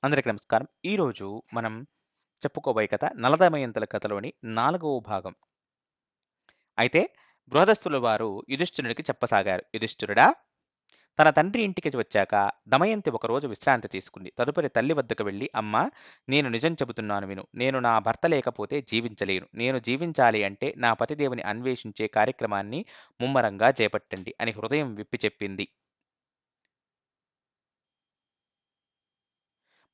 అందరికీ నమస్కారం. ఈరోజు మనం చెప్పుకోబోయే కథ 'నలదమయంతుల' కథలోని 4వ భాగం. అయితే బృహదస్థుల వారు యుధిష్ఠిరునికి చెప్పసాగారు. యుధిష్ఠిరుడా! తన తండ్రి ఇంటికి వచ్చాక దమయంతి ఒకరోజు విశ్రాంతి తీసుకుంది. తదుపరి తల్లి వద్దకు వెళ్లి, అమ్మా! నేను నిజం చెబుతున్నాను విను. నేను నా భర్త లేకపోతే జీవించలేను. నేను జీవించాలి అంటే నా పతిదేవుని అన్వేషించే కార్యక్రమాన్ని ముమ్మరంగా చేపట్టండి అని హృదయం విప్పి చెప్పింది.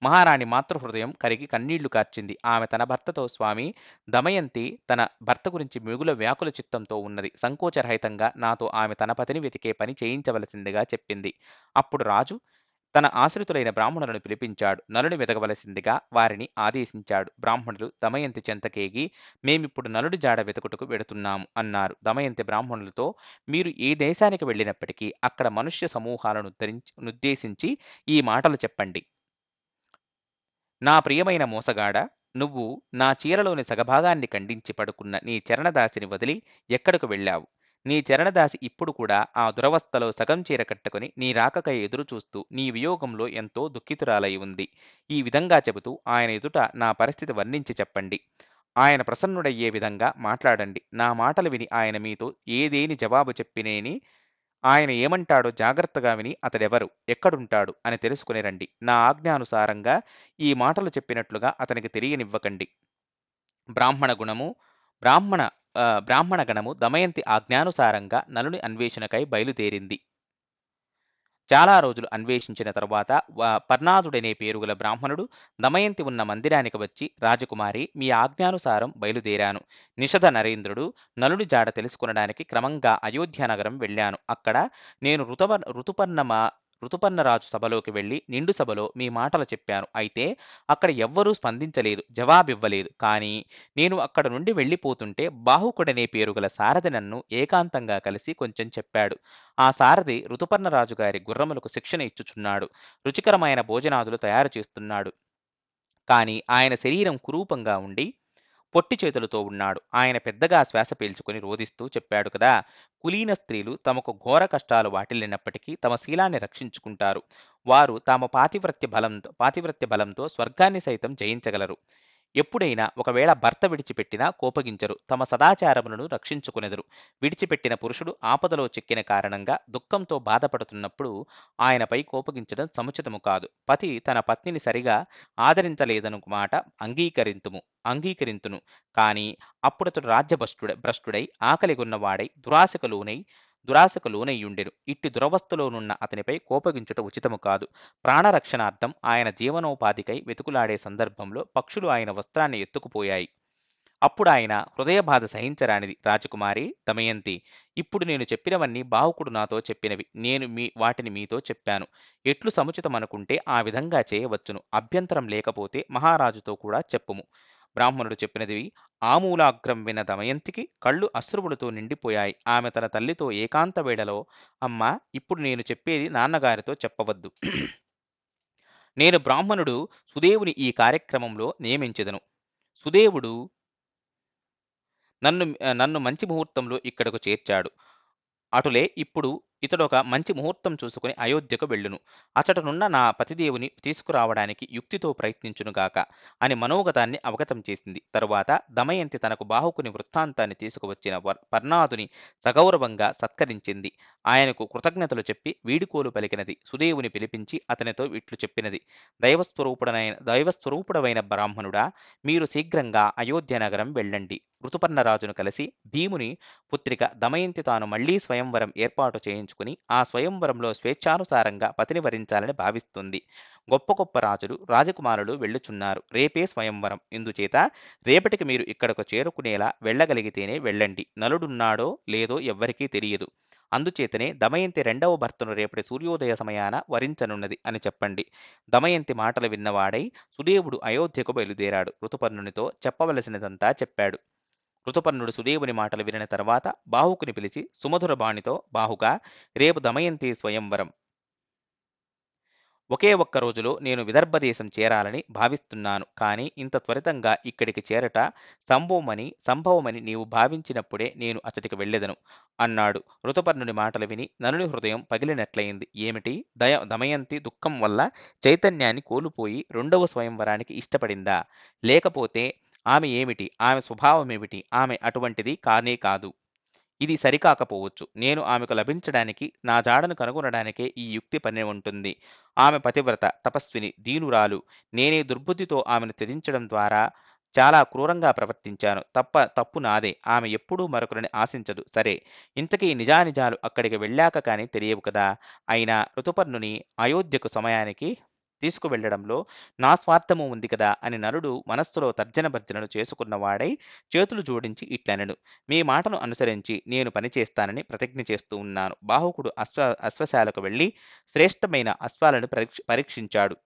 మహారాణి మాతృహృదయం కరిగి కన్నీళ్లు కార్చింది. ఆమె తన భర్తతో, స్వామీ, దమయంతి తన భర్త గురించి మిగుల వ్యాకుల చిత్తంతో ఉన్నది. సంకోచరహితంగా నాతో ఆమె తన పతిని వెతికే పని చేయించవలసిందిగా చెప్పింది. అప్పుడు రాజు తన ఆశ్రితులైన బ్రాహ్మణులను పిలిపించాడు. నలుని వెతకవలసిందిగా వారిని ఆదేశించాడు. బ్రాహ్మణులు దమయంతి చెంతకేగి, మేమిప్పుడు నలుడి జాడ వెతుకుటకు వెడుతున్నాము అన్నారు. దమయంతి బ్రాహ్మణులతో, మీరు ఏ దేశానికి వెళ్ళినప్పటికీ అక్కడ మనుష్య సమూహాలను నుద్దేశించి ఈ మాటలు చెప్పండి. నా ప్రియమైన మోసగాడా! నువ్వు నా చీరలోని సగభాగాన్ని ఖండించి పడుకున్న నీ చరణదాసిని వదిలి ఎక్కడకు వెళ్ళావు? నీ చరణదాసి ఇప్పుడు కూడా ఆ దురవస్థలో సగం చీర కట్టుకొని నీ రాకకై ఎదురుచూస్తూ నీ వియోగంలో ఎంతో దుఃఖితురాలై ఉంది. ఈ విధంగా చెబుతూ ఆయన ఎదుట నా పరిస్థితి వర్ణించి చెప్పండి. ఆయన ప్రసన్నుడయ్యే విధంగా మాట్లాడండి. నా మాటలు విని ఆయన మీతో ఏదేని జవాబు చెప్పినేని ఆయన ఏమంటాడో జాగ్రత్తగా విని అతడెవరు, ఎక్కడుంటాడు అని తెలుసుకొని రండి. నా ఆజ్ఞానుసారంగా ఈ మాటలు చెప్పినట్లుగా అతనికి తెలియనివ్వకండి. బ్రాహ్మణ గుణము బ్రాహ్మణ బ్రాహ్మణ గణము దమయంతి ఆజ్ఞానుసారంగా నలుని అన్వేషణకై బయలుదేరింది. చాలా రోజులు అన్వేషించిన తరువాత పర్ణాదుడనే పేరుగల బ్రాహ్మణుడు దమయంతి ఉన్న మందిరానికి వచ్చి, రాజకుమారి, మీ ఆజ్ఞానుసారం బయలుదేరాను. నిషధ నరేంద్రుడు నలుడి జాడ తెలుసుకొనడానికి క్రమంగా అయోధ్య నగరం వెళ్ళాను. అక్కడ నేను ఋతుపర్ణరాజు సభలోకి వెళ్లి నిండు సభలో మీ మాటలు చెప్పాను. అయితే అక్కడ ఎవ్వరూ స్పందించలేదు, జవాబివ్వలేదు. కానీ నేను అక్కడ నుండి వెళ్ళిపోతుంటే బాహుకుడనే పేరుగల సారథి నన్ను ఏకాంతంగా కలిసి కొంచెం చెప్పాడు. ఆ సారథి ఋతుపర్ణరాజు గారి గుర్రములకు శిక్షణ ఇచ్చుచున్నాడు. రుచికరమైన భోజనాదులు తయారు చేస్తున్నాడు. కానీ ఆయన శరీరం కురూపంగా ఉండి పొట్టి చేతులతో ఉన్నాడు. ఆయన పెద్దగా శ్వాస పీల్చుకొని రోదిస్తూ చెప్పాడు కదా! కులీన స్త్రీలు తమకు ఘోర కష్టాలు వాటిల్లినప్పటికీ తమ శీలాన్ని రక్షించుకుంటారు. వారు తామ పాతివ్రత్య బలంతో స్వర్గాన్ని సైతం జయించగలరు. ఎప్పుడైనా ఒకవేళ భర్త విడిచిపెట్టినా కోపగించరు. తమ సదాచారములను రక్షించుకొనెదరు. విడిచిపెట్టిన పురుషుడు ఆపదలో చిక్కిన కారణంగా దుఃఖంతో బాధపడుతున్నప్పుడు ఆయనపై కోపగించడం సముచితము కాదు. పతి తన పత్నిని సరిగా ఆదరించలేదను మాట అంగీకరింతును. కాని అప్పుడతడు భ్రష్టుడై ఆకలిగొన్నవాడై దురాశకు లోనైయుండెను. ఇట్టి దురవస్థలోనున్న అతనిపై కోపగించుట ఉచితము కాదు. ప్రాణరక్షణార్థం ఆయన జీవనోపాధికై వెతుకులాడే సందర్భంలో పక్షులు ఆయన వస్త్రాన్ని ఎత్తుకుపోయాయి. అప్పుడాయన హృదయబాధ సహించరానిది, రాజకుమారి, దమయంతి, ఇప్పుడు నేను చెప్పినవన్నీ బాహుకుడు నాతో చెప్పినవి. నేను వాటిని మీతో చెప్పాను. ఎట్లు సముచితమనుకుంటే ఆ విధంగా చేయవచ్చును. అభ్యంతరం లేకపోతే మహారాజుతో కూడా చెప్పుము. బ్రాహ్మణుడు చెప్పినది ఆమూలాగ్రం విన్న దమయంతికి కళ్ళు అశ్రువులతో నిండిపోయాయి. ఆమె తన తల్లితో ఏకాంత వేళలో, అమ్మా, ఇప్పుడు నేను చెప్పేది నాన్నగారితో చెప్పవద్దు. నేను బ్రాహ్మణుడు సుదేవుని ఈ కార్యక్రమంలో నియమించెదను. సుదేవుడు నన్ను మంచి ముహూర్తంలో ఇక్కడకు చేర్చాడు. అటులే ఇప్పుడు ఇతడొక మంచి ముహూర్తం చూసుకుని అయోధ్యకు వెళ్ళును. అచటనున్న నా పతిదేవుని తీసుకురావడానికి యుక్తితో ప్రయత్నించునుగాక అని మనోగతాన్ని అవగతం చేసింది. తరువాత దమయంతి తనకు బాహుకుని వృత్తాంతాన్ని తీసుకువచ్చిన పర్ణాదుని సగౌరవంగా సత్కరించింది. ఆయనకు కృతజ్ఞతలు చెప్పి వీడుకోలు పలికినది. సుదేవుని పిలిపించి అతనితో ఇట్లు చెప్పినది. దైవస్వరూపుడవైన బ్రాహ్మణుడా, మీరు శీఘ్రంగా అయోధ్య నగరం వెళ్ళండి. ఋతుపర్ణరాజును కలిసి భీముని పుత్రిక దమయంతి తాను మళ్లీ స్వయంవరం ఏర్పాటు చేయించుకుని ఆ స్వయంవరంలో స్వేచ్ఛానుసారంగా పతిని వరించాలని భావిస్తుంది. గొప్ప గొప్ప రాజులు, రాజకుమారులు వెళ్ళుచున్నారు. రేపే స్వయంవరం. ఇందుచేత రేపటికి మీరు ఇక్కడకు చేరుకునేలా వెళ్ళగలిగితేనే వెళ్ళండి. నలుడున్నాడో లేదో ఎవ్వరికీ తెలియదు. అందుచేతనే దమయంతి రెండవ భర్తను రేపటి సూర్యోదయ సమయాన వరించనున్నది అని చెప్పండి. దమయంతి మాటలు విన్నవాడై సుదేవుడు అయోధ్యకు బయలుదేరాడు. ఋతుపర్ణునితో చెప్పవలసినదంతా చెప్పాడు. ఋతుపర్ణుడు సుదేవుని మాటలు వినిన తర్వాత బాహుకుని పిలిచి సుమధుర బాణితో, బాహుగా, రేపు దమయంతి స్వయంవరం. ఒకే ఒక్క రోజులో నేను విదర్భ దేశం చేరాలని భావిస్తున్నాను. కానీ ఇంత త్వరితంగా ఇక్కడికి చేరట సంభవమని నీవు భావించినప్పుడే నేను అచటికి వెళ్ళెదను అన్నాడు. ఋతుపర్ణుని మాటలు విని నలుని హృదయం పగిలినట్లయింది. ఏమిటి? దమయంతి దుఃఖం వల్ల చైతన్యాన్ని కోల్పోయి రెండవ స్వయంవరానికి ఇష్టపడిందా? లేకపోతే ఆమె ఏమిటి? ఆమె స్వభావమేమిటి? ఆమె అటువంటిది కానే కాదు. ఇది సరికాకపోవచ్చు. నేను ఆమెకు లభించడానికి, నా జాడను కనుగొనడానికే ఈ యుక్తి పన్ని ఉంటుంది. ఆమె పతివ్రత, తపస్విని, దీనురాలు. నేనే దుర్బుద్ధితో ఆమెను త్యజించడం ద్వారా చాలా క్రూరంగా ప్రవర్తించాను. తప్పు నాదే. ఆమె ఎప్పుడూ మరొకరిని ఆశించదు. సరే, ఇంతకీ నిజానిజాలు అక్కడికి వెళ్ళాక కాని తెలియవు కదా! అయినా ఋతుపర్ణుని అయోధ్యకు సమయానికి తీసుకువెళ్లడంలో నా స్వార్థము ఉంది కదా అని నలుడు మనస్సులో తర్జన భర్జనలు చేసుకున్నవాడై చేతులు జోడించి ఇట్లనెను. మీ మాటను అనుసరించి నేను పని చేస్తానని ప్రతిజ్ఞ చేస్తూ ఉన్నాను. బాహుకుడు అశ్వశాలకు వెళ్లి శ్రేష్టమైన అశ్వాలను పరీక్షించాడు.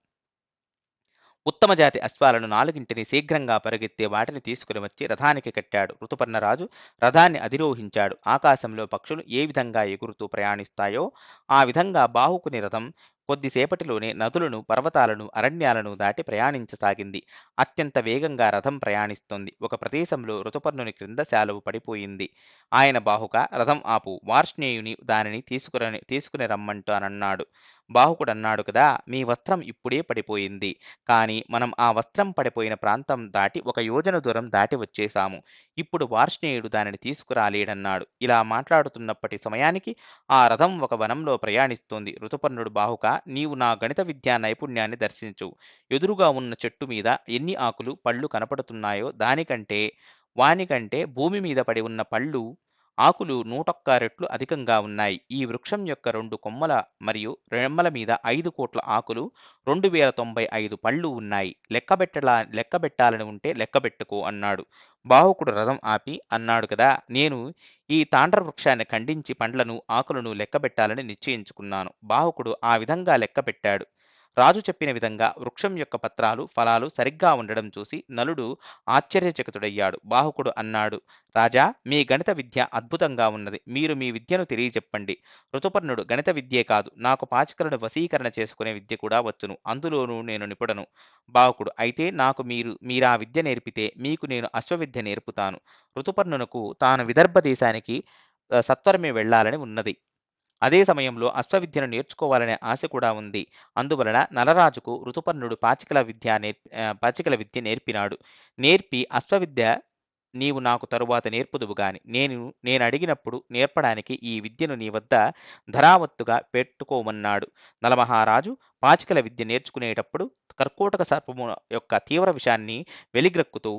ఉత్తమ జాతి అశ్వాలను నాలుగింటిని శీఘ్రంగా పరుగెత్తే వాటిని తీసుకుని వచ్చి రథానికి కట్టాడు. ఋతుపర్ణరాజు రథాన్ని అధిరోహించాడు. ఆకాశంలో పక్షులు ఏ విధంగా ఎగురుతూ ప్రయాణిస్తాయో ఆ విధంగా బాహుకుని రథం కొద్దిసేపటిలోనే నదులను, పర్వతాలను, అరణ్యాలను దాటి ప్రయాణించసాగింది. అత్యంత వేగంగా రథం ప్రయాణిస్తోంది. ఒక ప్రదేశంలో ఋతుపర్ణుని క్రింద శాలువు పడిపోయింది. ఆయన బాహుక రథం ఆపు, వార్ష్ణేయుని దానిని తీసుకుని రమ్మంటానన్నాడు. బాహుకుడన్నాడు కదా, మీ వస్త్రం ఇప్పుడే పడిపోయింది. కానీ మనం ఆ వస్త్రం పడిపోయిన ప్రాంతం దాటి ఒక యోజన దూరం దాటి వచ్చేశాము. ఇప్పుడు వార్ష్ణేయుడు దానిని తీసుకురాలేడన్నాడు. ఇలా మాట్లాడుతున్నప్పటి సమయానికి ఆ రథం ఒక వనంలో ప్రయాణిస్తోంది. ఋతుపర్ణుడు బాహుక, నీవు నా గణిత విద్యా నైపుణ్యాన్ని దర్శించు. ఎదురుగా ఉన్న చెట్టు మీద ఎన్ని ఆకులు, పళ్ళు కనపడుతున్నాయో వానికంటే భూమి మీద పడి ఉన్న ఆకులు 101 రెట్లు అధికంగా ఉన్నాయి. ఈ వృక్షం యొక్క 2 కొమ్మల మరియు రెమ్మల మీద 5,00,00,000 ఆకులు, 2,095 పళ్ళు ఉన్నాయి. లెక్కబెట్టాలని ఉంటే లెక్కబెట్టుకో అన్నాడు. బాహుకుడు రథం ఆపి అన్నాడు కదా, నేను ఈ తాండ్ర వృక్షాన్ని ఖండించి పండ్లను, ఆకులను లెక్కబెట్టాలని నిశ్చయించుకున్నాను. బాహుకుడు ఆ విధంగా లెక్కపెట్టాడు. రాజు చెప్పిన విధంగా వృక్షం యొక్క పత్రాలు, ఫలాలు సరిగ్గా ఉండడం చూసి నలుడు ఆశ్చర్యచకితుడయ్యాడు. బాహుకుడు అన్నాడు, రాజా, మీ గణిత విద్య అద్భుతంగా ఉన్నది. మీరు మీ విద్యను తెలియచెప్పండి. ఋతుపర్ణుడు, గణిత విద్యే కాదు, నాకు పాచికలను వశీకరణ చేసుకునే విద్య కూడా వచ్చును. అందులోనూ నేను నిపుణుడను. బాహుకుడు, అయితే నాకు మీరా విద్య నేర్పితే మీకు నేను అశ్వవిద్య నేర్పుతాను. ఋతుపర్ణునకు తాను విదర్భ దేశానికి సత్వరమే వెళ్ళాలని ఉన్నది. అదే సమయంలో అశ్వవిద్యను నేర్చుకోవాలనే ఆశ కూడా ఉంది. అందువలన నలరాజుకు ఋతుపర్ణుడు పాచికల విద్య నేర్పినాడు. నేర్పి అశ్వవిద్య నీవు నాకు తరువాత నేర్పుదువు గాని. నేనడిగినప్పుడు నేర్పడానికి ఈ విద్యను నీ వద్ద ధరావత్తుగా పెట్టుకోమన్నాడు. నలమహారాజు పాచికల విద్య నేర్చుకునేటప్పుడు కర్కోటక సర్పము యొక్క తీవ్ర విషాన్ని వెలిగ్రక్కుతూ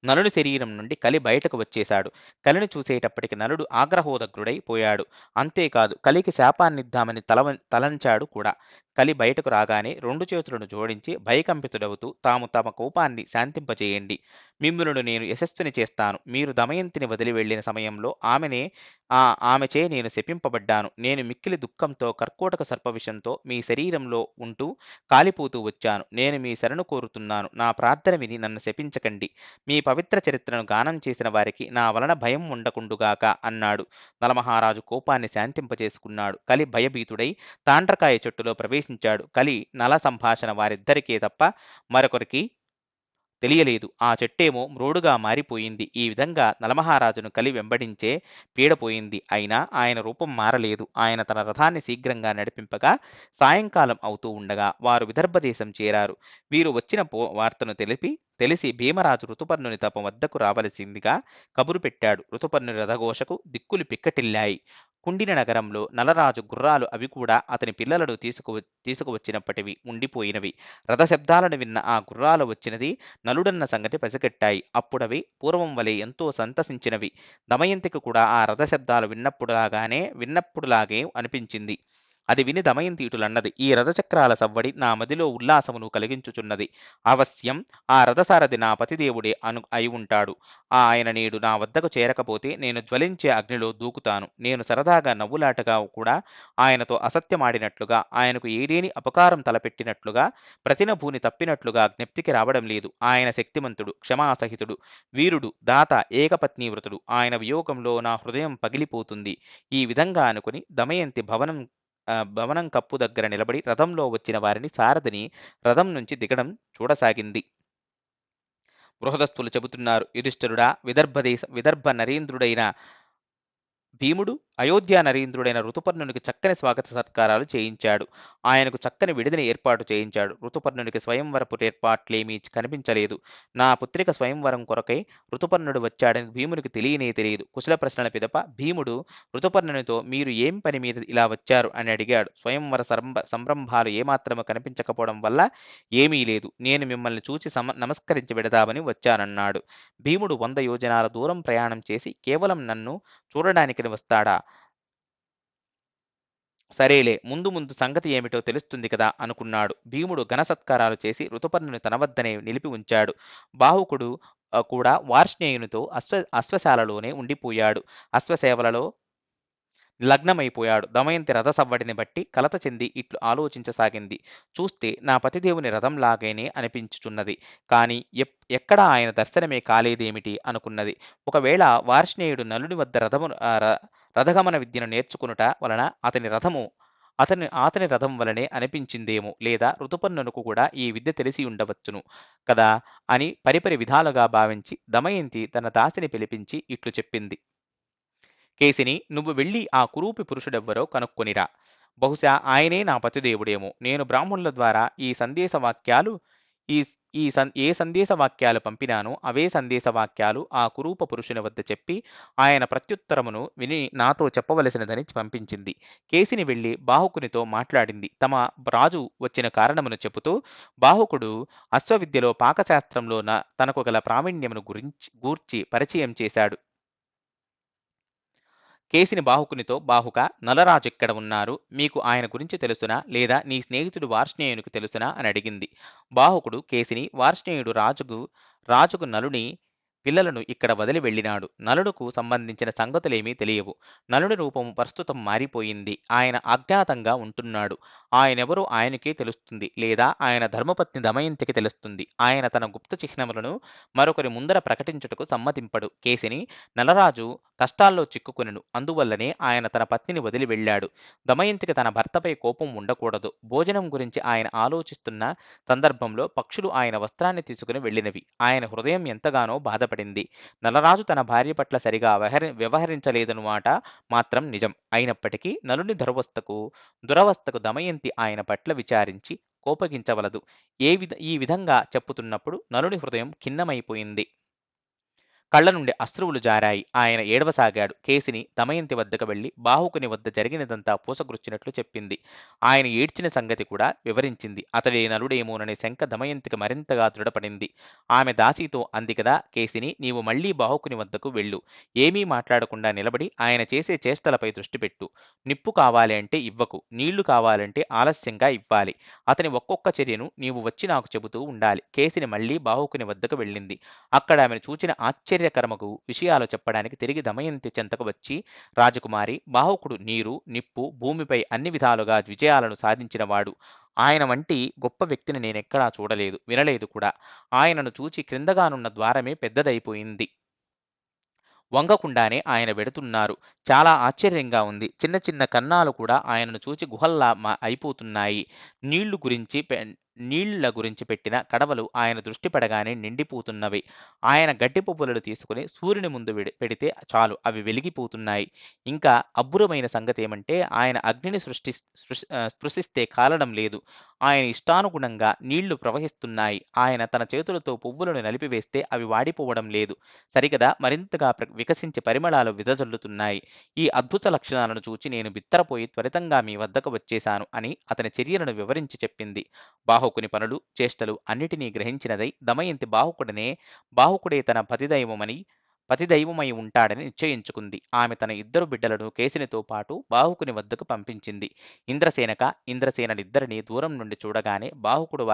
నలుని శరీరం నుండి కలి బయటకు వచ్చేశాడు. కలిని చూసేటప్పటికి నలుడు ఆగ్రహోదగ్రుడై పోయాడు. అంతేకాదు కలికి శాపాన్నిద్దామని తలంచాడు కూడా. కలి బయటకు రాగానే 2 చేతులను జోడించి భయకంపితుడవుతూ తమ కోపాన్ని శాంతింపజేయండి. మిమ్ములను నేను యశస్విని చేస్తాను. మీరు దమయంతిని వదిలి వెళ్ళిన సమయంలో ఆమెచే నేను శపింపబడ్డాను. నేను మిక్కిలి దుఃఖంతో కర్కోటక సర్పవిషంతో మీ శరీరంలో ఉంటూ కాలిపోతూ వచ్చాను. నేను మీ శరణు కోరుతున్నాను. నా ప్రార్థన విని నన్ను శపించకండి. మీ పవిత్ర చరిత్రను గానం చేసిన వారికి నా వలన భయం ఉండకుండుగాక అన్నాడు. నలమహారాజు కోపాన్ని శాంతింపజేసుకున్నాడు. కలి భయభీతుడై తాండ్రకాయ చెట్టులో ప్రవేశించాడు. కలి నల సంభాషణ వారిద్దరికే తప్ప మరొకరికి తెలియలేదు. ఆ చెట్టేమో మ్రోడుగా మారిపోయింది. ఈ విధంగా నలమహారాజును కలి వెంబడించే పీడపోయింది. అయినా ఆయన రూపం మారలేదు. ఆయన తన రథాన్ని శీఘ్రంగా నడిపింపగా సాయంకాలం అవుతూ ఉండగా వారు విదర్భ దేశం చేరారు. వీరు వచ్చిన వార్తను తెలిసి భీమరాజు ఋతుపర్ణుని తమ వద్దకు రావలసిందిగా కబురు పెట్టాడు. ఋతుపర్ణుని రథఘోషకు దిక్కులు పిక్కటిల్లాయి. కుండిన నగరంలో నలరాజు గుర్రాలు అవి కూడా అతని పిల్లలను తీసుకువచ్చినప్పటివి ఉండిపోయినవి. రథశబ్దాలను విన్న ఆ గుర్రాలు వచ్చినది నలుడన్న సంగతి పసిగట్టాయి. అప్పుడవి పూర్వం వలె ఎంతో సంతసించినవి. దమయంతికి కూడా ఆ రథశబ్దాలు విన్నప్పుడులాగే అనిపించింది. అది విని దమయంతి ఇటులన్నది, ఈ రథచక్రాల సవ్వడి నా మదిలో ఉల్లాసమును కలిగించుచున్నది. అవశ్యం ఆ రథసారథి నా పతిదేవుడే అయి ఉంటాడు. ఆయన నేడు నా వద్దకు చేరకపోతే నేను జ్వలించే అగ్నిలో దూకుతాను. నేను సరదాగా నవ్వులాటగా కూడా ఆయనతో అసత్యమాడినట్లుగా, ఆయనకు ఏదేని అపకారం తలపెట్టినట్లుగా, ప్రతినభూని తప్పినట్లుగా జ్ఞప్తికి రావడం లేదు. ఆయన శక్తిమంతుడు, క్షమాసహితుడు, వీరుడు, దాత, ఏకపత్నీవ్రతుడు. ఆయన వియోగంలో నా హృదయం పగిలిపోతుంది. ఈ విధంగా అనుకుని దమయంతి భవనం భవనం కప్పు దగ్గర నిలబడి రథంలో వచ్చిన వారిని సారథిని రథం నుంచి దిగడం చూడసాగింది. బృహదస్థులు చెబుతున్నారు, యుధిష్ఠిరుడా, విదర్భ నరేంద్రుడైన భీముడు అయోధ్య నరేంద్రుడైన ఋతుపర్ణునికి చక్కని స్వాగత సత్కారాలు చేయించాడు. ఆయనకు చక్కని విడిదిని ఏర్పాటు చేయించాడు. ఋతుపర్ణునికి స్వయంవరపు ఏర్పాట్లేమీ కనిపించలేదు. నా పుత్రిక స్వయంవరం కొరకై ఋతుపర్ణుడు వచ్చాడని భీమునికి తెలియనే తెలియదు. కుశల ప్రశ్నల పిదప భీముడు ఋతుపర్ణునితో మీరు ఏం పని మీద ఇలా వచ్చారు అని అడిగాడు. స్వయంవర సంరంభాలు ఏమాత్రము కనిపించకపోవడం వల్ల ఏమీ లేదు. నేను మిమ్మల్ని చూచి నమస్కరించి వెడదామని వచ్చానన్నాడు. భీముడు 100 యోజనాల దూరం ప్రయాణం చేసి కేవలం నన్ను చూడడానికని వస్తాడా? సరేలే, ముందు ముందు సంగతి ఏమిటో తెలుస్తుంది కదా అనుకున్నాడు. భీముడు ఘన సత్కారాలు చేసి ఋతుపర్ణుని తన వద్దనే నిలిపి ఉంచాడు. బాహుకుడు కూడా వార్ష్ణేయునితో అశ్వశాలలోనే ఉండిపోయాడు. అశ్వసేవలలో లగ్నమైపోయాడు. దమయంతి రథసవ్వడిని బట్టి కలత చెంది ఇట్లు ఆలోచించసాగింది. చూస్తే నా పతిదేవుని రథంలాగేనే అనిపించుచున్నది. కాని ఎక్కడా ఆయన దర్శనమే కాలేదేమిటి అనుకున్నది. ఒకవేళ వార్ష్ణేయుడు నలుని వద్ద రథగమన విద్యను నేర్చుకునుట వలన అతని రథం వలనే అనిపించిందేమో, లేదా ఋతుపర్ణునకు కూడా ఈ విద్య తెలిసి ఉండవచ్చును కదా అని పరిపరి విధాలుగా భావించి దమయంతి తన దాసిని పిలిపించి ఇట్లు చెప్పింది. కేసిని, నువ్వు వెళ్ళి ఆ కురూపి పురుషుడెవ్వరో కనుక్కొనిరా. బహుశా ఆయనే నా పతిదేవుడేమో. నేను బ్రాహ్మణుల ద్వారా ఏ సందేశవాక్యాలు పంపినానో అవే సందేశవాక్యాలు ఆ కురూప పురుషుని వద్ద చెప్పి ఆయన ప్రత్యుత్తరమును విని నాతో చెప్పవలసినదని పంపించింది. కేసిని వెళ్ళి బాహుకునితో మాట్లాడింది. తమ రాజు వచ్చిన కారణమును చెబుతూ బాహుకుడు అశ్వవిద్యలో పాకశాస్త్రంలో తనకు గల ప్రావీణ్యమును గూర్చి పరిచయం చేశాడు. కేసిని బాహుకునితో, బాహుక, నలరాజెక్కడ ఉన్నారు? మీకు ఆయన గురించి తెలుసునా? లేదా నీ స్నేహితుడు వార్ష్ణేయునికి తెలుసునా అని అడిగింది. బాహుకుడు కేసిని, వార్ష్ణేయుడు రాజుకు నలుని పిల్లలను ఇక్కడ వదిలి వెళ్ళినాడు. నలుడుకు సంబంధించిన సంగతులేమీ తెలియవు. నలుడి రూపం ప్రస్తుతం మారిపోయింది. ఆయన అజ్ఞాతంగా ఉంటున్నాడు. ఆయనెవరో ఆయనకే తెలుస్తుంది, లేదా ఆయన ధర్మపత్ని దమయంతికి తెలుస్తుంది. ఆయన తన గుప్త చిహ్నములను మరొకరి ముందర ప్రకటించుటకు సమ్మతింపడు. కేసిని, నలరాజు కష్టాల్లో చిక్కుకొనెను. అందువల్లనే ఆయన తన పత్నిని వదిలి వెళ్ళాడు. దమయంతికి తన భర్తపై కోపం ఉండకూడదు. భోజనం గురించి ఆయన ఆలోచిస్తున్న సందర్భంలో పక్షులు ఆయన వస్త్రాన్ని తీసుకుని వెళ్ళినవి. ఆయన హృదయం ఎంతగానో బాధపడింది. నలరాజు తన భార్య పట్ల సరిగా వ్యవహరించలేదన్నమాట మాత్రం నిజం. అయినప్పటికీ నలుని దురవస్థకు దమయంతి ఆయన పట్ల విచారించి కోపగించవలదు. ఈ విధంగా చెప్పుతున్నప్పుడు నలుని హృదయం ఖిన్నమైపోయింది. కళ్ళ నుండి అశ్రువులు జారాయి. ఆయన ఏడవసాగాడు. కేసిని దమయంతి వద్దకు వెళ్లి బాహుకుని వద్ద జరిగినదంతా పూసగుచ్చినట్లు చెప్పింది. ఆయన ఏడ్చిన సంగతి కూడా వివరించింది. అతడే నలుడేమోననే శంక దమయంతికి మరింతగా దృఢపడింది. ఆమె దాసీతో అంది కదా, కేసిని, నీవు మళ్లీ బాహుకుని వద్దకు వెళ్ళు. ఏమీ మాట్లాడకుండా నిలబడి ఆయన చేసే చేష్టలపై దృష్టి పెట్టు. నిప్పు కావాలి అంటే ఇవ్వకు. నీళ్లు కావాలంటే ఆలస్యంగా ఇవ్వాలి. అతని ఒక్కొక్క చర్యను నీవు వచ్చి నాకు చెబుతూ ఉండాలి. కేసిని మళ్లీ బాహుకుని వద్దకు వెళ్ళింది. అక్కడ ఆమెను చూచిన ఆశ్చర్యకరమగు విషయాలు చెప్పడానికి తిరిగి దమయంతి చెంతకు వచ్చి, రాజకుమారి, బాహుకుడు నీరు, నిప్పు, భూమిపై అన్ని విధాలుగా విజయాలను సాధించినవాడు. ఆయన వంటి గొప్ప వ్యక్తిని నేనెక్కడా చూడలేదు, వినలేదు కూడా. ఆయనను చూచి క్రిందగానున్న ద్వారమే పెద్దదైపోయింది. వంగకుండానే ఆయన వెడుతున్నారు. చాలా ఆశ్చర్యంగా ఉంది. చిన్న చిన్న కన్నాలు కూడా ఆయనను చూచి గుహల్లా అయిపోతున్నాయి. నీళ్ల గురించి పెట్టిన కడవలు ఆయన దృష్టి పడగానే నిండిపోతున్నవి. ఆయన గడ్డి పువ్వులను తీసుకుని సూర్యుని ముందు పెడితే చాలు, అవి వెలిగిపోతున్నాయి. ఇంకా అబ్బురమైన సంగతి ఏమంటే ఆయన అగ్నిని స్పృశిస్తే కాలడం లేదు. ఆయన ఇష్టానుగుణంగా నీళ్లు ప్రవహిస్తున్నాయి. ఆయన తన చేతులతో పువ్వులను నలిపివేస్తే అవి వాడిపోవడం లేదు. సరికదా మరింతగా వికసించి పరిమళాలు విదజల్లుతున్నాయి. ఈ అద్భుత లక్షణాలను చూచి నేను బిత్తరపోయి త్వరితంగా మీ వద్దకు వచ్చేశాను అని అతని చర్యలను వివరించి చెప్పింది. బాహుకుని పనులు, చేష్టలు అన్నిటినీ గ్రహించినదై దమయంతి బాహుకుడే తన పతిదైవమై ఉంటాడని నిశ్చయించుకుంది. ఆమె తన 2 బిడ్డలను కేసినితో పాటు బాహుకుని వద్దకు పంపించింది. ఇంద్రసేనలిద్దరినీ దూరం నుండి చూడగానే బాహుకుడు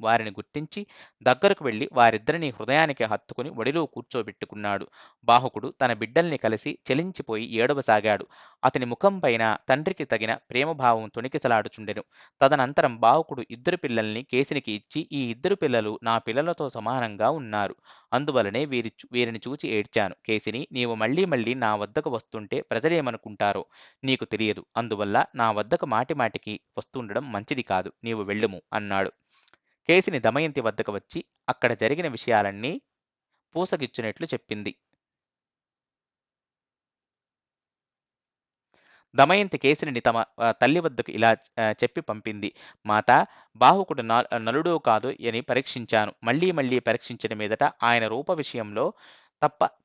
వారిని గుర్తించి దగ్గరకు వెళ్లి వారిద్దరినీ హృదయానికి హత్తుకుని ఒడిలో కూర్చోబెట్టుకున్నాడు. బాహుకుడు తన బిడ్డల్ని కలిసి చలించిపోయి ఏడవసాగాడు. అతని ముఖం పైన తండ్రికి తగిన ప్రేమభావం తొణికిసలాడుచుండెను. తదనంతరం బాహుకుడు 2 పిల్లల్ని కేసినికి ఇచ్చి, ఈ 2 పిల్లలు నా పిల్లలతో సమానంగా ఉన్నారు. అందువలనే వీరిని చూచి ఏడ్చాను. కేశిని, నీవు మళ్ళీ మళ్ళీ నా వద్దకు వస్తుంటే ప్రజలేమనుకుంటారో నీకు తెలియదు. అందువల్ల నా వద్దకు మాటిమాటికి వస్తుండడం మంచిది కాదు. నీవు వెళ్ళుము అన్నాడు. కేశిని దమయంతి వద్దకు వచ్చి అక్కడ జరిగిన విషయాలన్నీ పూసగిచ్చినట్లు చెప్పింది. దమయంతి కేశినిని తమ తల్లి వద్దకు ఇలా చెప్పి పంపింది. మాతా, బాహుకుడు నలుడో కాదో అని పరీక్షించాను. మళ్ళీ మళ్ళీ పరీక్షించిన మీదట ఆయన రూప విషయంలో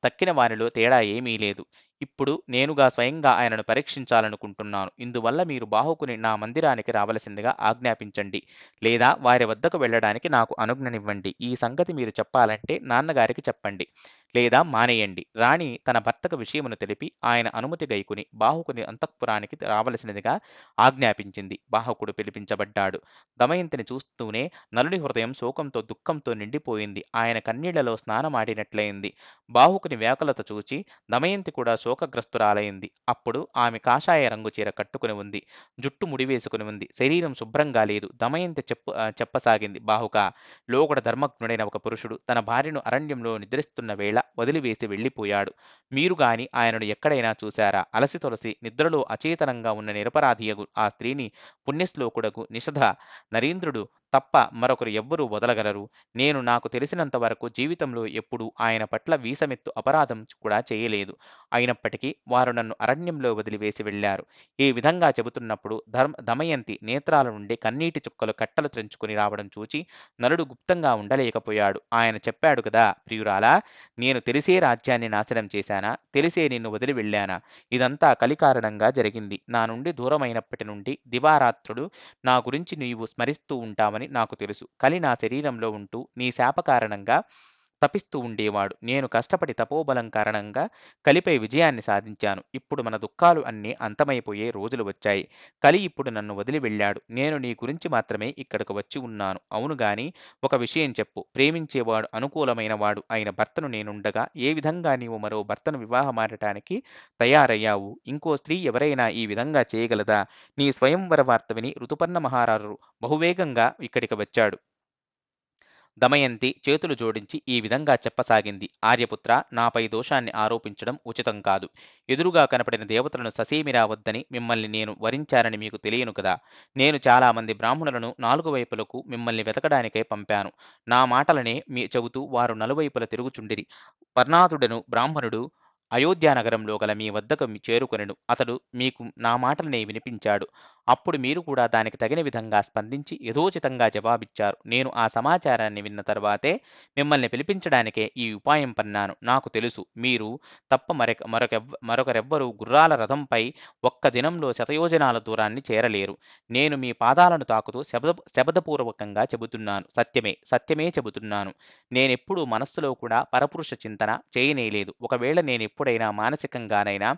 తక్కిన వానిలో తేడా ఏమీ లేదు. ఇప్పుడు నేనుగా స్వయంగా ఆయనను పరీక్షించాలనుకుంటున్నాను. ఇందువల్ల మీరు బాహుకుని నా మందిరానికి రావలసిందిగా ఆజ్ఞాపించండి. లేదా వారి వద్దకు వెళ్ళడానికి నాకు అనుజ్ఞనివ్వండి. ఈ సంగతి మీరు చెప్పాలంటే నాన్నగారికి చెప్పండి. లేదా మానేయండి. రాణి తన భర్తకు విషయమును తెలిపి ఆయన అనుమతి గైకొని బాహుకుని అంతఃపురానికి రావలసినదిగా ఆజ్ఞాపించింది. బాహుకుడు పిలిపించబడ్డాడు. దమయంతిని చూస్తూనే నలుని హృదయం శోకంతో దుఃఖంతో నిండిపోయింది. ఆయన కన్నీళ్లలో స్నానమాడినట్లయింది. బాహుకుని వ్యాకులత చూచి దమయంతి కూడా శోకగ్రస్తురాలైంది. అప్పుడు ఆమె కాషాయ రంగు చీర కట్టుకుని ఉంది. జుట్టు ముడివేసుకుని ఉంది. శరీరం శుభ్రంగా లేదు. దమయంతి చెప్పసాగింది. బాహుక, లోకుడ ధర్మజ్ఞుడైన ఒక పురుషుడు తన భార్యను అరణ్యంలో నిద్రిస్తున్న వేళ వదిలివేసి వెళ్ళిపోయాడు. మీరు గాని ఆయనను ఎక్కడైనా చూశారా? అలసి తొలసి నిద్రలో అచేతనంగా ఉన్న నిరపరాధియగు ఆ స్త్రీని పుణ్యశ్లోకుడగు నిషధ నరేంద్రుడు తప్ప మరొకరు ఎవ్వరూ వదలగలరు? నేను నాకు తెలిసినంత వరకు జీవితంలో ఎప్పుడూ ఆయన పట్ల వీసమెత్తు అపరాధం కూడా చేయలేదు. అయినప్పటికీ వారు నన్ను అరణ్యంలో వదిలివేసి వెళ్ళారు. ఈ విధంగా చెబుతున్నప్పుడు దమయంతి నేత్రాల నుండి కన్నీటి చుక్కలు కట్టలు త్రెంచుకుని రావడం చూచి నలుడు గుప్తంగా ఉండలేకపోయాడు. ఆయన చెప్పాడు కదా, ప్రియురాలా, నేను తెలిసే రాజ్యాన్ని నాశనం చేశానా? తెలిసే నిన్ను వదిలి వెళ్ళానా? ఇదంతా కలి కారణంగా జరిగింది. నా నుండి దూరమైనప్పటి నుండి దివారాత్రులు నా గురించి నీవు స్మరిస్తూ ఉంటావని నాకు తెలుసు. కలి నా శరీరంలో ఉంటూ నీ శాప కారణంగా తపిస్తూ ఉండేవాడు. నేను కష్టపడి తపోబలం కారణంగా కలిపై విజయాన్ని సాధించాను. ఇప్పుడు మన దుఃఖాలు అన్నీ అంతమైపోయే రోజులు వచ్చాయి. కలి ఇప్పుడు నన్ను వదిలి వెళ్ళాడు. నేను నీ గురించి మాత్రమే ఇక్కడకు వచ్చి ఉన్నాను. అవును గాని ఒక విషయం చెప్పు. ప్రేమించేవాడు అనుకూలమైన వాడు అయిన భర్తను నేనుండగా ఏ విధంగా నీవు మరో భర్తను వివాహమాడటానికి తయారయ్యావు? ఇంకో స్త్రీ ఎవరైనా ఈ విధంగా చేయగలదా? నీ స్వయంవర వార్త విని ఋతుపర్ణ మహారాజు బహువేగంగా ఇక్కడికి వచ్చాడు. దమయంతి చేతులు జోడించి ఈ విధంగా చెప్పసాగింది. ఆర్యపుత్ర, నాపై దోషాన్ని ఆరోపించడం ఉచితం కాదు. ఎదురుగా కనపడిన దేవతలను ససేమిరా వద్దని మిమ్మల్ని నేను వరించానని మీకు తెలియను కదా. నేను చాలామంది బ్రాహ్మణులను నాలుగు వైపులకు మిమ్మల్ని వెతకడానికై పంపాను. నా మాటలనే చెబుతూ వారు నలువైపుల తిరుగుచుండిరి. పర్ణాతుడను బ్రాహ్మణుడు అయోధ్యానగరంలో గల మీ వద్దకు చేరుకొనెను. అతడు మీకు నా మాటలనే వినిపించాడు. అప్పుడు మీరు కూడా దానికి తగిన విధంగా స్పందించి యథోచితంగా జవాబిచ్చారు. నేను ఆ సమాచారాన్ని విన్న తర్వాతే మిమ్మల్ని పిలిపించడానికే ఈ ఉపాయం పన్నాను. నాకు తెలుసు, మీరు తప్ప మరొకరెవ్వరూ గుర్రాల రథంపై ఒక్క దినంలో శతయోజనాల దూరాన్ని చేరలేరు. నేను మీ పాదాలను తాకుతూ శబదపూర్వకంగా చెబుతున్నాను. సత్యమే చెబుతున్నాను. నేనెప్పుడూ మనస్సులో కూడా పరపురుష చింతన చేయనేలేదు. ఒకవేళ నేనెప్పుడైనా మానసికంగానైనా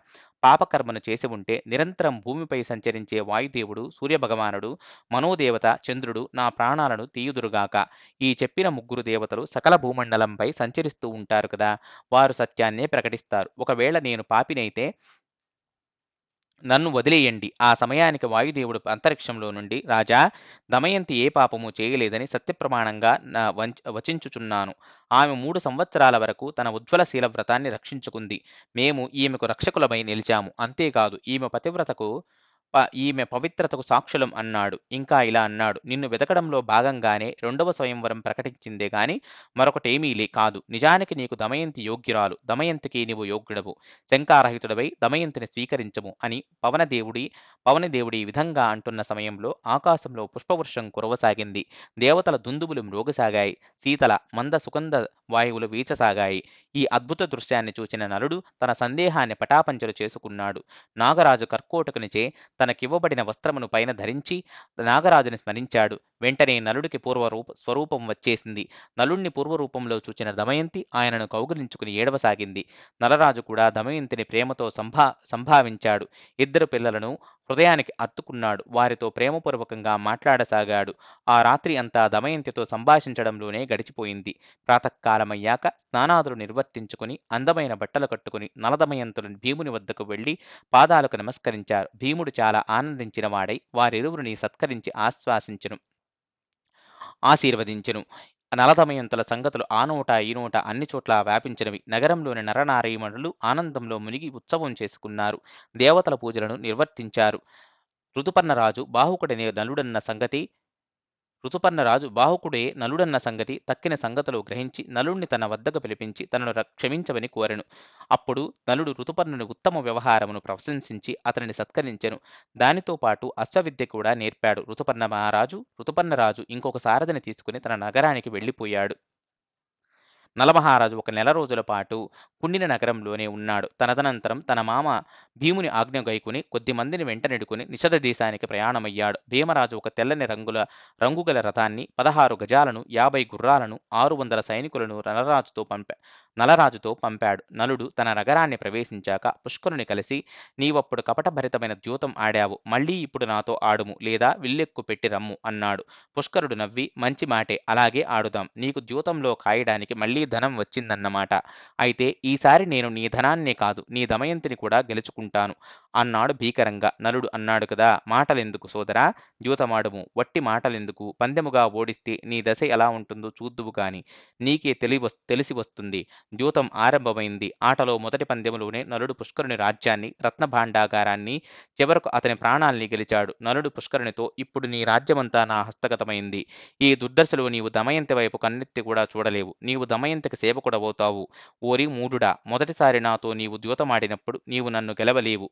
పాపకర్మను చేసి ఉంటే నిరంతరం భూమిపై సంచరించే వాయుదేవుడు, సూర్యభగవానుడు, మనోదేవత, చంద్రుడు నా ప్రాణాలను తీయుదురుగాక. ఈ చెప్పిన ముగ్గురు దేవతలు సకల భూమండలంపై సంచరిస్తూ ఉంటారు కదా, వారు సత్యాన్నే ప్రకటిస్తారు. ఒకవేళ నేను పాపినైతే నన్ను వదిలేయండి. ఆ సమయానికి వాయుదేవుడు అంతరిక్షంలో నుండి, రాజా, దమయంతి ఏ పాపము చేయలేదని సత్యప్రమాణంగా వచించుచున్నాను. ఆమె 3 సంవత్సరాల వరకు తన ఉజ్వల శీల వ్రతాన్ని రక్షించుకుంది. మేము ఈమెకు రక్షకులమై నిలిచాము. అంతేకాదు ఈమె పవిత్రతకు సాక్షులం అన్నాడు. ఇంకా ఇలా అన్నాడు, నిన్ను వెతకడంలో భాగంగానే రెండవ స్వయంవరం ప్రకటించిందే గాని మరొకటేమీ కాదు. నిజానికి నీకు దమయంతి యోగ్యురాలు. దమయంతికి నీవు యోగ్యుడవు. శంకారహితుడవై దమయంతిని స్వీకరించము అని పవనదేవుడి ఈ విధంగా అంటున్న సమయంలో ఆకాశంలో పుష్పవృషం కురవసాగింది. దేవతల దుందుబులు మ్రోగసాగాయి. శీతల మంద సుగంధ వాయువులు వీచసాగాయి. ఈ అద్భుత దృశ్యాన్ని చూచిన నలుడు తన సందేహాన్ని పటాపంచలు చేసుకున్నాడు. నాగరాజు కర్కోటకునిచే తనకివ్వబడిన వస్త్రమును పైన ధరించి నాగరాజుని స్మరించాడు. వెంటనే నలుడికి స్వరూపం వచ్చేసింది. నలుణ్ణి పూర్వరూపంలో చూచిన దమయంతి ఆయనను కౌగిలించుకుని ఏడవసాగింది. నలరాజు కూడా దమయంతిని ప్రేమతో సంభావించాడు. ఇద్దరు పిల్లలను హృదయానికి అత్తుకున్నాడు. వారితో ప్రేమపూర్వకంగా మాట్లాడసాగాడు. ఆ రాత్రి అంతా దమయంతితో సంభాషించడంలోనే గడిచిపోయింది. ప్రాతకాలమయ్యాక స్నానాదులు నిర్వర్తించుకుని అందమైన బట్టలు కట్టుకుని నలదమయంతులు భీముని వద్దకు వెళ్లి పాదాలకు నమస్కరించారు. భీముడు చాలా ఆనందించిన వాడై వారిరువురిని సత్కరించి ఆశీర్వదించెను. నలదమయంతుల సంగతులు ఆ నోట ఈ నోట అన్ని చోట్ల వ్యాపించినవి. నగరంలోని నరనారీమణులు ఆనందంలో మునిగి ఉత్సవం చేసుకున్నారు. దేవతల పూజలను నిర్వర్తించారు. ఋతుపర్ణరాజు బాహుకుడనే నలుడన్న సంగతి ఋతుపర్ణరాజు బాహుకుడే నలుడన్న సంగతి తక్కిన సంగతులు గ్రహించి నలుణ్ణి తన వద్దకు పిలిపించి తనను క్షమించమని కోరెను. అప్పుడు నలుడు ఋతుపర్ణుని ఉత్తమ వ్యవహారమును ప్రశంసించి అతనిని సత్కరించెను. దానితో పాటు అశ్వవిద్య కూడా నేర్పాడు. ఋతుపర్ణరాజు ఇంకొక సారథిని తీసుకుని తన నగరానికి వెళ్ళిపోయాడు. నలమహారాజు ఒక నెల రోజుల పాటు కుండిన నగరంలోనే ఉన్నాడు. తదనంతరం తన మామ భీముని ఆజ్ఞ గైకొని కొద్దిమందిని వెంట నెడుకుని నిషధ దేశానికి ప్రయాణమయ్యాడు. భీమరాజు ఒక తెల్లని రంగుగల రథాన్ని, 16 గజాలను, 50 గుర్రాలను, 600 సైనికులను నలరాజుతో పంపాడు. నలుడు తన నగరాన్ని ప్రవేశించాక పుష్కరుని కలిసి, నీవప్పుడు కపటభరితమైన ద్యూతం ఆడావు. మళ్ళీ ఇప్పుడు నాతో ఆడుము, లేదా విల్లెక్కు పెట్టి రమ్ము అన్నాడు. పుష్కరుడు నవ్వి, మంచి మాటే, అలాగే ఆడుదాం. నీకు ద్యూతంలో కాయడానికి మళ్ళీ ధనం వచ్చిందన్నమాట. అయితే ఈసారి నేను నీ ధనాన్నే కాదు, నీ దమయంతిని కూడా గెలుచుకుంటాను అన్నాడు భీకరంగా. నలుడు అన్నాడు కదా, మాటలెందుకు సోదరా, ద్యూతమాడుము. వట్టి మాటలెందుకు, పందెముగా ఓడిస్తే నీ దశ ఎలా ఉంటుందో చూద్దువు గాని, నీకే తెలిసి వస్తుంది. ద్యూతం ఆరంభమైంది. ఆటలో మొదటి పందెములోనే నలుడు పుష్కరుని రాజ్యాన్ని, రత్నభాండాగారాన్ని, చివరకు అతని ప్రాణాల్ని గెలిచాడు. నలుడు పుష్కరునితో, ఇప్పుడు నీ రాజ్యమంతా నా హస్తగతమైంది. ఈ దుర్దశలో నీవు దమయంతి వైపు కన్నెత్తి కూడా చూడలేవు. నీవు దమయంతికి సేవకుడవవుతావు. ఓరి మూఢుడా, మొదటిసారి నాతో నీవు ద్యూతమాడినప్పుడు నీవు నన్ను గెలవలేవు.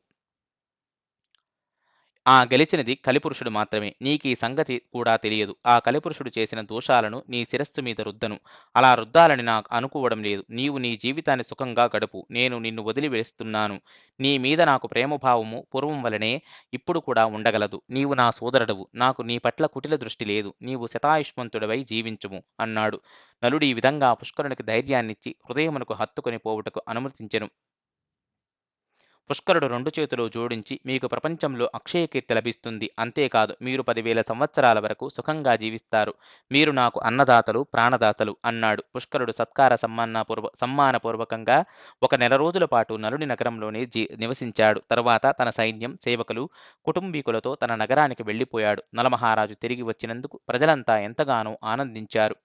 ఆ గెలిచినది కలిపురుషుడు మాత్రమే. నీకీ సంగతి కూడా తెలియదు. ఆ కలిపురుషుడు చేసిన దోషాలను నీ శిరస్సు మీద రుద్దను. అలా రుద్దాలని నాకు అనుకోవడం లేదు. నీవు నీ జీవితాన్ని సుఖంగా గడుపు. నేను నిన్ను వదిలి వేస్తున్నాను. నీ మీద నాకు ప్రేమభావము పూర్వం వలనే ఇప్పుడు కూడా ఉండగలదు. నీవు నా సోదరుడవు. నాకు నీ పట్ల కుటిల దృష్టి లేదు. నీవు శతాయుష్మంతుడవై జీవించుము అన్నాడు. నలుడు ఈ విధంగా పుష్కరునికి ధైర్యాన్నిచ్చి హృదయమునకు హత్తుకొని పోవుటకు అనుమతించెను. పుష్కరుడు 2 చేతులు జోడించి, మీకు ప్రపంచంలో అక్షయకీర్తి లభిస్తుంది. అంతేకాదు, మీరు 10,000 సంవత్సరాల వరకు సుఖంగా జీవిస్తారు. మీరు నాకు అన్నదాతలు, ప్రాణదాతలు అన్నాడు. పుష్కరుడు సమ్మానపూర్వకంగా ఒక నెల రోజుల పాటు నలుని నగరంలోనే నివసించాడు. తరువాత తన సైన్యం, సేవకులు, కుటుంబీకులతో తన నగరానికి వెళ్ళిపోయాడు. నలమహారాజు తిరిగి వచ్చినందుకు ప్రజలంతా ఎంతగానో ఆనందించారు.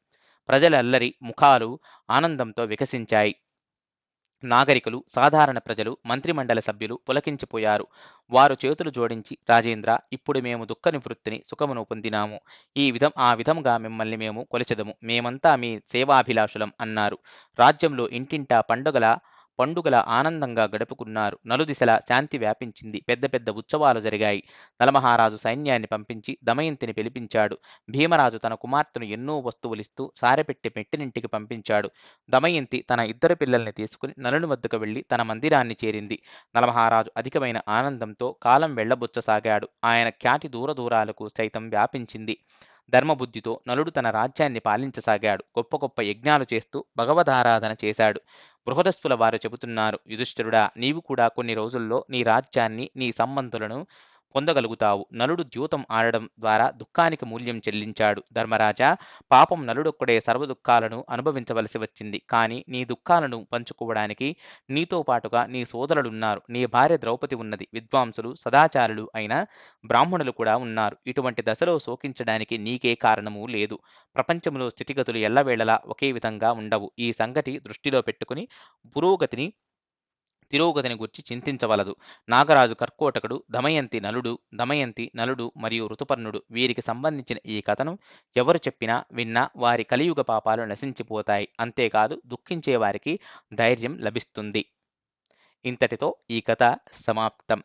ప్రజలల్లరి ముఖాలు ఆనందంతో వికసించాయి. నాగరికులు, సాధారణ ప్రజలు, మంత్రిమండలి సభ్యులు పులకించిపోయారు. వారు చేతులు జోడించి, రాజేంద్ర, ఇప్పుడు మేము దుఃఖ నివృత్తిని, సుఖమును పొందినాము. ఆ విధముగా మిమ్మల్ని మేము కొలిచెదము. మేమంతా మీ సేవాభిలాషులం అన్నారు. రాజ్యంలో ఇంటింటా పండుగల ఆనందంగా గడుపుకున్నారు. నలుదిశలా శాంతి వ్యాపించింది. పెద్ద పెద్ద ఉత్సవాలు జరిగాయి. నలమహారాజు సైన్యాన్ని పంపించి దమయంతిని పిలిపించాడు. భీమరాజు తన కుమార్తెను ఎన్నో వస్తువులిస్తూ సారెపెట్టి మెట్టినింటికి పంపించాడు. దమయంతి తన 2 పిల్లల్ని తీసుకుని నలుని వద్దకు వెళ్లి తన మందిరాన్ని చేరింది. నలమహారాజు అధికమైన ఆనందంతో కాలం వెళ్లబుచ్చసాగాడు. ఆయన ఖ్యాతి దూరదూరాలకు సైతం వ్యాపించింది. ధర్మబుద్ధితో నలుడు తన రాజ్యాన్ని పాలించసాగాడు. గొప్ప గొప్ప యజ్ఞాలు చేస్తూ భగవదారాధన చేశాడు. బృహదస్థుల వారు చెబుతున్నారు, యుధిష్ఠిరుడా, నీవు కూడా కొన్ని రోజుల్లో నీ రాజ్యాన్ని, నీ సంబంధులను పొందగలుగుతావు. నలుడు ద్యూతం ఆడడం ద్వారా దుఃఖానికి మూల్యం చెల్లించాడు. ధర్మరాజా, పాపం నలుడొక్కడే సర్వ దుఃఖాలను అనుభవించవలసి వచ్చింది. కానీ నీ దుఃఖాలను పంచుకోవడానికి నీతో పాటుగా నీ సోదరులున్నారు. నీ భార్య ద్రౌపది ఉన్నది. విద్వాంసులు, సదాచారులు అయిన బ్రాహ్మణులు కూడా ఉన్నారు. ఇటువంటి దశలో శోకించడానికి నీకే కారణము లేదు. ప్రపంచంలో స్థితిగతులు ఎల్లవేళలా ఒకే విధంగా ఉండవు. ఈ సంగతి దృష్టిలో పెట్టుకుని తిరోగతిని గూర్చి చింతించవలదు. నాగరాజు కర్కోటకుడు, దమయంతి నలుడు మరియు ఋతుపర్ణుడు, వీరికి సంబంధించిన ఈ కథను ఎవరు చెప్పినా విన్నా వారి కలియుగ పాపాలు నశించిపోతాయి. అంతేకాదు, దుఃఖించే వారికి ధైర్యం లభిస్తుంది. ఇంతటితో ఈ కథ సమాప్తం.